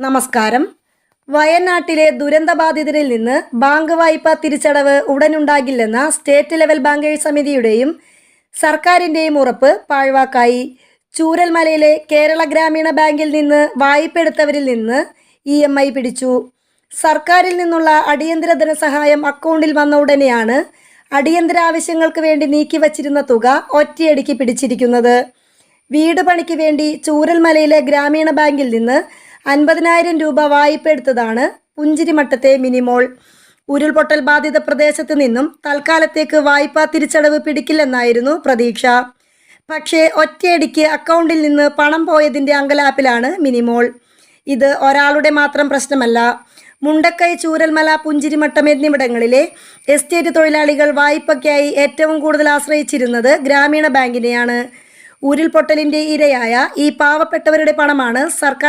നമസ്കാരം. വയനാട്ടിലെ ദുരന്തബാധിതരിൽ നിന്ന് ബാങ്ക് വായ്പ തിരിച്ചടവ് ഉടനുണ്ടാകില്ലെന്ന സ്റ്റേറ്റ് ലെവൽ ബാങ്കേഴ്സ് സമിതിയുടെയും സർക്കാരിൻ്റെയും ഉറപ്പ് പാഴ്വാക്കായി. ചൂരൽമലയിലെ കേരള ഗ്രാമീണ ബാങ്കിൽ നിന്ന് വായ്പ എടുത്തവരിൽ നിന്ന് EMI പിടിച്ചു. സർക്കാരിൽ നിന്നുള്ള അടിയന്തര ധനസഹായം അക്കൗണ്ടിൽ വന്ന ഉടനെയാണ് അടിയന്തര ആവശ്യങ്ങൾക്ക് വേണ്ടി നീക്കിവച്ചിരുന്ന തുക ഒറ്റയടിക്ക് പിടിച്ചിരിക്കുന്നത്. വീട് പണിക്ക് വേണ്ടി ചൂരൽമലയിലെ ഗ്രാമീണ ബാങ്കിൽ നിന്ന് 50,000 രൂപ വായ്പ എടുത്തതാണ് പുഞ്ചിരിമട്ടത്തെ മിനിമോൾ. ഉരുൾപൊട്ടൽ ബാധിത പ്രദേശത്ത് നിന്നും തൽക്കാലത്തേക്ക് വായ്പാ തിരിച്ചടവ് പിടിക്കില്ലെന്നായിരുന്നു പ്രതീക്ഷ. പക്ഷേ ഒറ്റയടിക്ക് അക്കൗണ്ടിൽ നിന്ന് പണം പോയതിൻ്റെ അങ്കലാപ്പിലാണ് മിനിമോൾ. ഇത് ഒരാളുടെ മാത്രം പ്രശ്നമല്ല. മുണ്ടക്കൈ, ചൂരൽമല, പുഞ്ചിരിമട്ടം എന്നിവിടങ്ങളിലെ എസ്റ്റേറ്റ് തൊഴിലാളികൾ വായ്പയ്ക്കായി ഏറ്റവും കൂടുതൽ ആശ്രയിച്ചിരുന്നത് ഗ്രാമീണ ബാങ്കിനെയാണ്. ഉരുൾപൊട്ടലിൻ്റെ ഇരയായ ഈ പാവപ്പെട്ടവരുടെ പണമാണ് സർക്കാർ